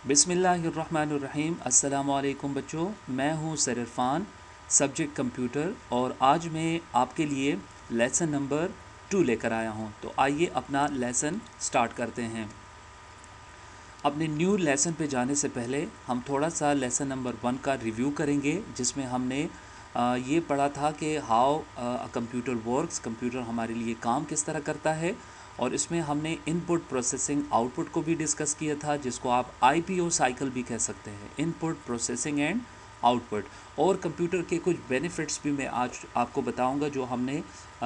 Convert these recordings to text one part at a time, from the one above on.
बिस्मिल्लाहिर्रहमानिर्रहीम। अस्सलामुअलैकुम बच्चों, मैं हूं सर इरफान, सब्जेक्ट कंप्यूटर, और आज मैं आपके लिए लेसन नंबर 2 लेकर आया हूं। तो आइए अपना लेसन स्टार्ट करते हैं। अपने न्यू लेसन पे जाने से पहले हम थोड़ा सा लेसन नंबर 1 का रिव्यू करेंगे, जिसमें हमने ये पढ़ा था कि हाउ कंप्यूटर वर्क्स, कंप्यूटर हमारे लिए काम किस तरह करता है। और इसमें हमने इनपुट प्रोसेसिंग आउटपुट को भी डिस्कस किया था, जिसको आप आईपीओ साइकिल भी कह सकते हैं, इनपुट प्रोसेसिंग एंड आउटपुट। और कंप्यूटर के कुछ बेनिफिट्स भी मैं आज आपको बताऊंगा, जो हमने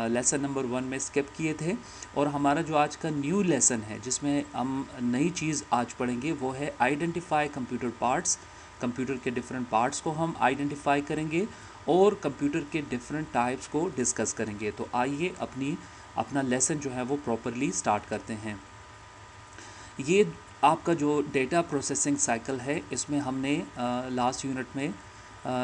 लेसन नंबर 1 में स्किप किए थे। और हमारा जो आज का न्यू लेसन है, जिसमें हम नई चीज़ आज पढ़ेंगे, वो है आइडेंटिफाई कंप्यूटर पार्ट्स। कंप्यूटर के डिफरेंट पार्ट्स को हम आइडेंटिफाई करेंगे और कंप्यूटर के डिफरेंट टाइप्स को डिस्कस करेंगे। तो आइए अपना लेसन जो है वो प्रॉपरली स्टार्ट करते हैं। ये आपका जो डेटा प्रोसेसिंग साइकिल है, इसमें हमने लास्ट यूनिट में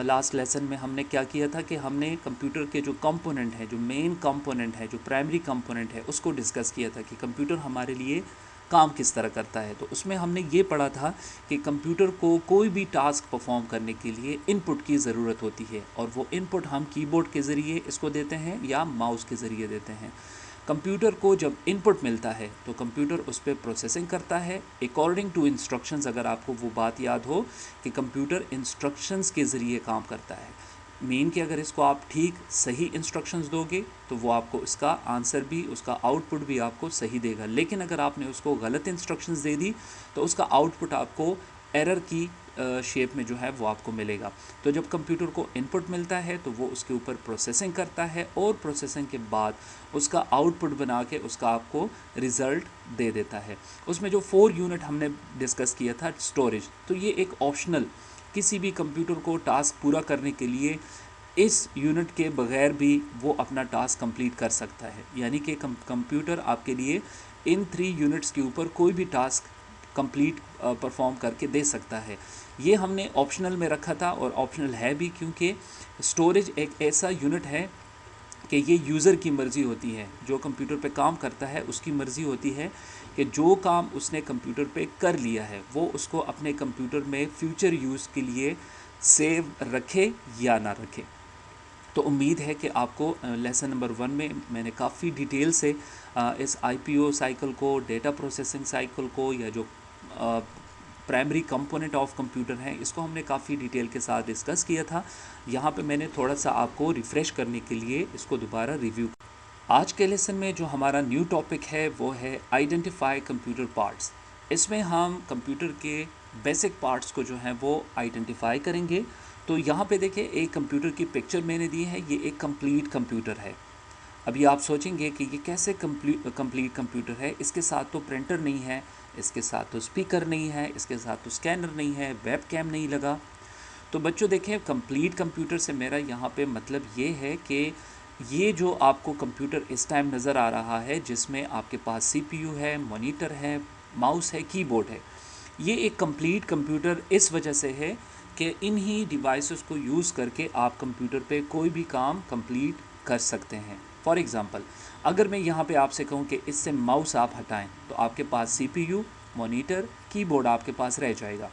लास्ट लेसन में हमने क्या किया था कि हमने कंप्यूटर के जो कंपोनेंट है, जो मेन कंपोनेंट है, जो प्राइमरी कंपोनेंट है, उसको डिस्कस किया था कि कंप्यूटर हमारे लिए काम किस तरह करता है। तो उसमें हमने ये पढ़ा था कि कंप्यूटर को कोई भी टास्क परफॉर्म करने के लिए इनपुट की ज़रूरत होती है, और वो इनपुट हम कीबोर्ड के ज़रिए इसको देते हैं या माउस के ज़रिए देते हैं। कंप्यूटर को जब इनपुट मिलता है तो कंप्यूटर उस पर प्रोसेसिंग करता है अकॉर्डिंग टू इंस्ट्रक्शंस। अगर आपको वो बात याद हो कि कंप्यूटर इंस्ट्रक्शंस के ज़रिए काम करता है, मीन कि अगर इसको आप ठीक सही इंस्ट्रक्शंस दोगे तो वो आपको इसका आंसर भी, उसका आउटपुट भी आपको सही देगा। लेकिन अगर आपने उसको गलत इंस्ट्रक्शंस दे दी तो उसका आउटपुट आपको एरर की शेप में जो है वो आपको मिलेगा। तो जब कंप्यूटर को इनपुट मिलता है तो वो उसके ऊपर प्रोसेसिंग करता है, और प्रोसेसिंग के बाद उसका आउटपुट बना के उसका आपको रिज़ल्ट दे देता है। उसमें जो 4 यूनिट हमने डिस्कस किया था, स्टोरेज, तो ये एक ऑप्शनल, किसी भी कंप्यूटर को टास्क पूरा करने के लिए इस यूनिट के बगैर भी वो अपना टास्क कंप्लीट कर सकता है। यानी कि कंप्यूटर आपके लिए इन 3 यूनिट्स के ऊपर कोई भी टास्क कंप्लीट परफॉर्म करके दे सकता है। ये हमने ऑप्शनल में रखा था, और ऑप्शनल है भी क्योंकि स्टोरेज एक ऐसा यूनिट है कि ये यूज़र की मर्ज़ी होती है, जो कंप्यूटर पे काम करता है उसकी मर्ज़ी होती है कि जो काम उसने कंप्यूटर पे कर लिया है वो उसको अपने कंप्यूटर में फ्यूचर यूज़ के लिए सेव रखे या ना रखे। तो उम्मीद है कि आपको लेसन नंबर 1 में मैंने काफ़ी डिटेल से इस आईपीओ साइकिल को, डेटा प्रोसेसिंग साइकिल को, या जो प्राइमरी कंपोनेंट ऑफ कंप्यूटर हैं, इसको हमने काफ़ी डिटेल के साथ डिस्कस किया था। यहाँ पे मैंने थोड़ा सा आपको रिफ़्रेश करने के लिए इसको दोबारा रिव्यू। आज के लेसन में जो हमारा न्यू टॉपिक है वो है आइडेंटिफाई कंप्यूटर पार्ट्स। इसमें हम कंप्यूटर के बेसिक पार्ट्स को जो है वो आइडेंटिफाई करेंगे। तो यहाँ पे देखिए, एक कंप्यूटर की पिक्चर मैंने दी है, ये एक कंप्लीट कंप्यूटर है। अभी आप सोचेंगे कि ये कैसे कंप्लीट कंप्यूटर है, इसके साथ तो प्रिंटर नहीं है, इसके साथ तो स्पीकर नहीं है, इसके साथ तो स्कैनर नहीं है, वेब कैम नहीं लगा। तो बच्चों देखें, कंप्लीट कंप्यूटर से मेरा यहाँ पे मतलब ये है कि ये जो आपको कंप्यूटर इस टाइम नज़र आ रहा है, जिसमें आपके पास सीपीयू है, मॉनिटर है, माउस है, कीबोर्ड है, ये एक कंप्लीट कंप्यूटर इस वजह से है कि इन्हीं डिवाइसेस को यूज़ करके आप कंप्यूटर पे कोई भी काम कंप्लीट कर सकते हैं। फॉर एग्ज़ाम्पल, अगर मैं यहाँ पे आपसे कहूँ कि इससे माउस आप हटाएं, तो आपके पास सीपीयू, मॉनिटर, कीबोर्ड आपके पास रह जाएगा।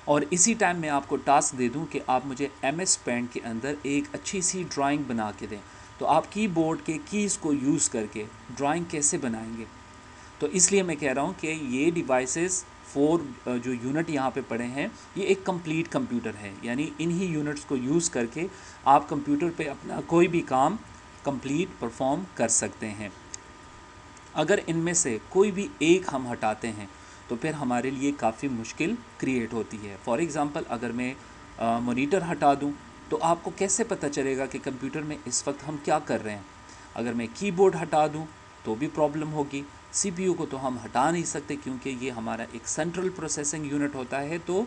और इसी टाइम मैं आपको टास्क दे दूं कि आप मुझे एमएस पेंट के अंदर एक अच्छी सी ड्राइंग बना के दें, तो आप कीबोर्ड के कीज़ को यूज़ करके ड्राइंग कैसे बनाएंगे। तो इसलिए मैं कह रहा हूँ कि ये डिवाइसेस 4 जो यूनिट यहाँ पे पड़े हैं, ये एक कंप्लीट कंप्यूटर है। यानी इन्हीं यूनिट्स को यूज़ करके आप कंप्यूटर पे अपना कोई भी काम कंप्लीट परफॉर्म कर सकते हैं। अगर इनमें से कोई भी एक हम हटाते हैं तो फिर हमारे लिए काफ़ी मुश्किल क्रिएट होती है। फॉर एग्ज़ाम्पल, अगर मैं मॉनिटर हटा दूं तो आपको कैसे पता चलेगा कि कंप्यूटर में इस वक्त हम क्या कर रहे हैं। अगर मैं कीबोर्ड हटा दूं तो भी प्रॉब्लम होगी। सीपीयू को तो हम हटा नहीं सकते क्योंकि ये हमारा एक सेंट्रल प्रोसेसिंग यूनिट होता है। तो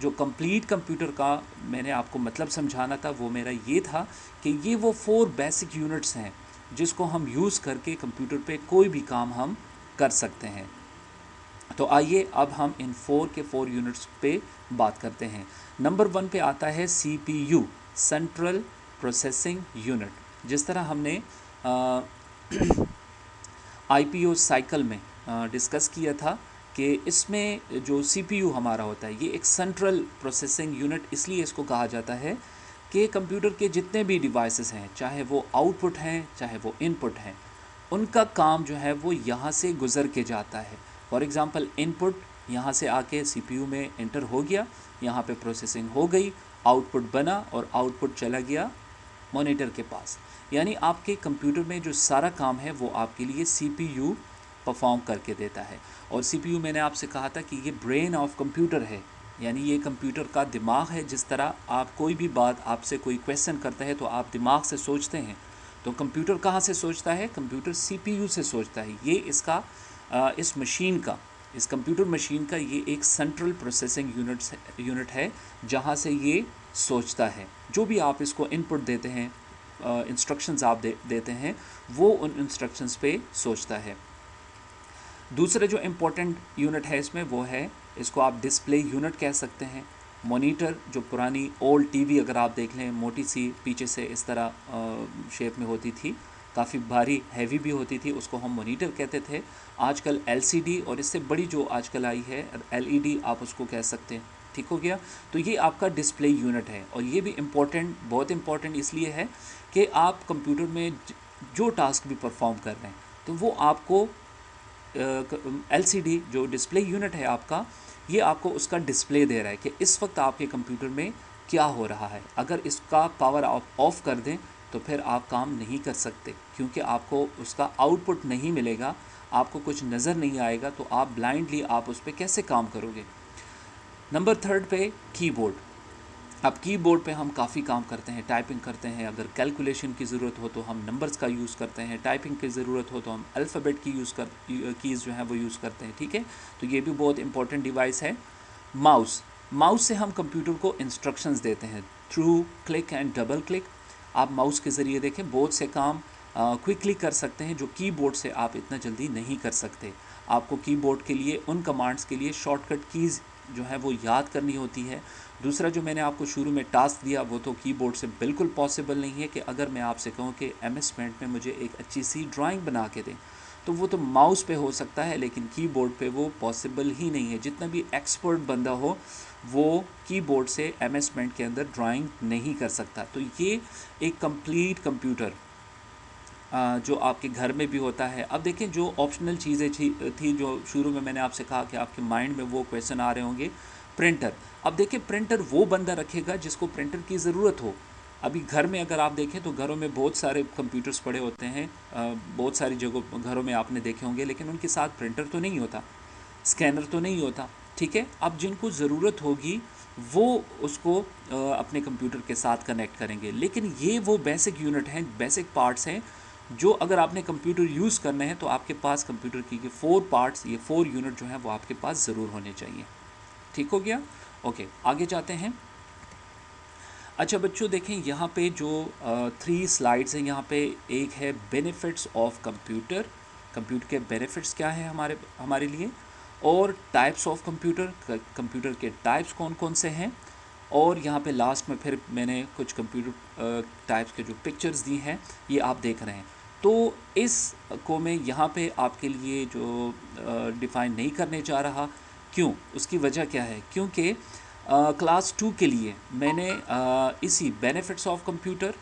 जो कंप्लीट कंप्यूटर का मैंने आपको मतलब समझाना था वो मेरा ये था कि ये वो 4 बेसिक यूनिट्स हैं जिसको हम यूज़ करके कंप्यूटर पे कोई भी काम हम कर सकते हैं। तो आइए अब हम इन 4 के 4 यूनिट्स पे बात करते हैं। नंबर 1 पे आता है सीपीयू, सेंट्रल प्रोसेसिंग यूनिट। जिस तरह हमने आईपीओ साइकिल में डिस्कस किया था कि इसमें जो सीपीयू हमारा होता है, ये एक सेंट्रल प्रोसेसिंग यूनिट इसलिए इसको कहा जाता है कि कंप्यूटर के जितने भी डिवाइसेस हैं, चाहे वो आउटपुट हैं चाहे वो इनपुट हैं, उनका काम जो है वो यहाँ से गुज़र के जाता है। फॉर एग्ज़ाम्पल इनपुट यहाँ से आके सीपीयू में एंटर हो गया, यहाँ पे प्रोसेसिंग हो गई, आउटपुट बना और आउटपुट चला गया मॉनिटर के पास। यानी आपके कंप्यूटर में जो सारा काम है वो आपके लिए सीपीयू परफॉर्म करके देता है। और सीपीयू मैंने आपसे कहा था कि ये ब्रेन ऑफ कंप्यूटर है, यानी ये कंप्यूटर का दिमाग है। जिस तरह आप कोई भी बात, आपसे कोई क्वेश्चन करता है तो आप दिमाग से सोचते हैं, तो कंप्यूटर कहाँ से सोचता है? कंप्यूटर सीपीयू से सोचता है। ये इसका इस मशीन का, इस कंप्यूटर मशीन का ये एक सेंट्रल प्रोसेसिंग यूनिट है जहाँ से ये सोचता है। जो भी आप इसको इनपुट देते हैं, इंस्ट्रक्शंस आप देते हैं, वो उन इंस्ट्रक्शंस पे सोचता है। दूसरा जो इम्पोर्टेंट यूनिट है इसमें वो है, इसको आप डिस्प्ले यूनिट कह सकते हैं। मॉनिटर, जो पुरानी ओल्ड टीवी अगर आप देख लें, मोटी सी पीछे से इस तरह शेप में होती थी, काफ़ी भारी हैवी भी होती थी, उसको हम मॉनिटर कहते थे। आजकल एलसीडी और इससे बड़ी जो आजकल आई है एलईडी, आप उसको कह सकते हैं। ठीक हो गया। तो ये आपका डिस्प्ले यूनिट है और ये भी इम्पोर्टेंट, बहुत इम्पोर्टेंट इसलिए है कि आप कंप्यूटर में जो टास्क भी परफॉर्म कर रहे हैं तो वो आपको एलसीडी जो डिस्प्ले यूनिट है आपका, ये आपको उसका डिस्प्ले दे रहा है कि इस वक्त आपके कंप्यूटर में क्या हो रहा है। अगर इसका पावर आप ऑफ़ कर दें तो फिर आप काम नहीं कर सकते, क्योंकि आपको उसका आउटपुट नहीं मिलेगा, आपको कुछ नज़र नहीं आएगा, तो आप ब्लाइंडली आप उस पर कैसे काम करोगे। नंबर थर्ड पे कीबोर्ड। अब कीबोर्ड पे हम काफ़ी काम करते हैं, टाइपिंग करते हैं। अगर कैलकुलेशन की ज़रूरत हो तो हम नंबर्स का यूज़ करते हैं, टाइपिंग की ज़रूरत हो तो हम अल्फ़ाबेट की कीज़ जो हैं वो यूज़ करते हैं। ठीक है, तो ये भी बहुत इंपॉर्टेंट डिवाइस है। माउस से हम कंप्यूटर को इंस्ट्रक्शंस देते हैं through click and double click. आप माउस के ज़रिए देखें बहुत से काम क्विकली कर सकते हैं जो कीबोर्ड से आप इतना जल्दी नहीं कर सकते। आपको कीबोर्ड के लिए, उन कमांड्स के लिए शॉर्टकट कीज़ जो है वो याद करनी होती है। दूसरा जो मैंने आपको शुरू में टास्क दिया वो तो कीबोर्ड से बिल्कुल पॉसिबल नहीं है कि अगर मैं आपसे कहूँ कि एमएस पेंट में मुझे एक अच्छी सी ड्राइंग बना के दें, तो वो तो माउस पे हो सकता है लेकिन कीबोर्ड पे वो पॉसिबल ही नहीं है। जितना भी एक्सपर्ट बंदा हो वो कीबोर्ड से एमएस पेंट के अंदर ड्राइंग नहीं कर सकता। तो ये एक कंप्लीट कंप्यूटर जो आपके घर में भी होता है। अब देखें, जो ऑप्शनल चीज़ें थी जो शुरू में मैंने आपसे कहा कि आपके माइंड में वो क्वेश्चन आ रहे होंगे, प्रिंटर। अब देखिए, प्रिंटर वो बंदा रखेगा जिसको प्रिंटर की ज़रूरत हो। अभी घर में अगर आप देखें तो घरों में बहुत सारे कंप्यूटर्स पड़े होते हैं, बहुत सारी जगह घरों में आपने देखे होंगे, लेकिन उनके साथ प्रिंटर तो नहीं होता, स्कैनर तो नहीं होता। ठीक है, अब जिनको ज़रूरत होगी वो उसको अपने कंप्यूटर के साथ कनेक्ट करेंगे। लेकिन ये वो बेसिक यूनिट हैं, बेसिक पार्ट्स हैं जो अगर आपने कंप्यूटर यूज़ करना है तो आपके पास कंप्यूटर की ये 4 पार्ट्स, ये 4 यूनिट जो हैं वो आपके पास ज़रूर होने चाहिए। ठीक हो गया। ओके, आगे जाते हैं। अच्छा बच्चों, देखें यहाँ पे जो 3 स्लाइड्स हैं, यहाँ पे एक है बेनिफिट्स ऑफ कंप्यूटर, कंप्यूटर के बेनिफिट्स क्या है हमारे लिए, और टाइप्स ऑफ कंप्यूटर, कंप्यूटर के टाइप्स कौन कौन से हैं, और यहाँ पे लास्ट में फिर मैंने कुछ कंप्यूटर टाइप्स के जो पिक्चर्स दी हैं ये आप देख रहे हैं। तो इस को मैं यहाँ पे आपके लिए जो डिफ़ाइन नहीं करने जा रहा। क्यों? उसकी वजह क्या है? क्योंकि क्लास 2 के लिए मैंने इसी बेनिफिट्स ऑफ कंप्यूटर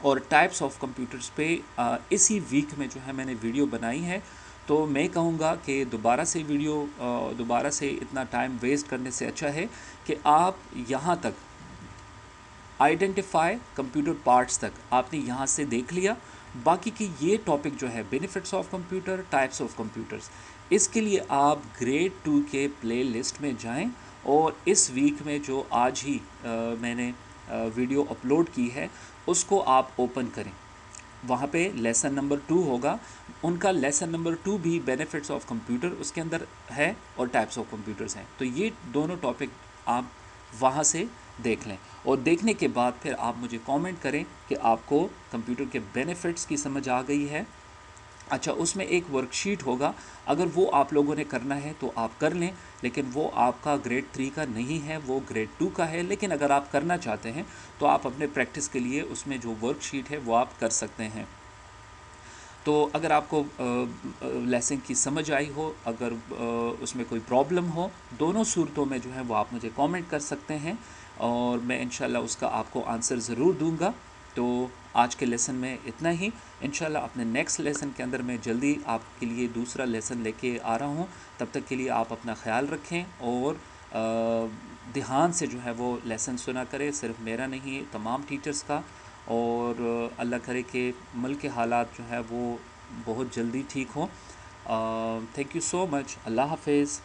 और टाइप्स ऑफ कंप्यूटर्स पे इसी वीक में जो है मैंने वीडियो बनाई है। तो मैं कहूँगा कि दोबारा से इतना टाइम वेस्ट करने से अच्छा है कि आप यहाँ तक आइडेंटिफाई कंप्यूटर पार्ट्स तक आपने यहाँ से देख लिया। बाकी की ये टॉपिक जो है benefits of computer, types of computers, इसके लिए आप ग्रेड 2 के प्ले लिस्ट में जाएं और इस वीक में जो आज ही मैंने वीडियो अपलोड की है उसको आप ओपन करें। वहाँ पे लेसन नंबर 2 होगा, उनका लेसन नंबर 2 भी बेनिफिट्स ऑफ कंप्यूटर उसके अंदर है और टाइप्स ऑफ कंप्यूटर्स हैं। तो ये दोनों टॉपिक आप वहाँ से देख लें और देखने के बाद फिर आप मुझे कमेंट करें कि आपको कंप्यूटर के बेनिफिट्स की समझ आ गई है। अच्छा, उसमें एक वर्कशीट होगा, अगर वो आप लोगों ने करना है तो आप कर लें, लेकिन वो आपका ग्रेड 3 का नहीं है, वो ग्रेड 2 का है। लेकिन अगर आप करना चाहते हैं तो आप अपने प्रैक्टिस के लिए उसमें जो वर्कशीट है वो आप कर सकते हैं। तो अगर आपको लेसन की समझ आई हो, अगर उसमें कोई प्रॉब्लम हो, दोनों सूरतों में जो है वो आप मुझे कमेंट कर सकते हैं और मैं इंशाल्लाह उसका आपको आंसर ज़रूर दूंगा। तो आज के लेसन में इतना ही। इंशाल्लाह अपने नेक्स्ट लेसन के अंदर मैं जल्दी आपके लिए दूसरा लेसन लेके आ रहा हूँ। तब तक के लिए आप अपना ख्याल रखें और ध्यान से जो है वो लेसन सुना करें, सिर्फ मेरा नहीं तमाम टीचर्स का। और अल्लाह करे कि मुल्क के हालात जो है वो बहुत जल्दी ठीक हों। Thank you so much. अल्लाह हाफिज़।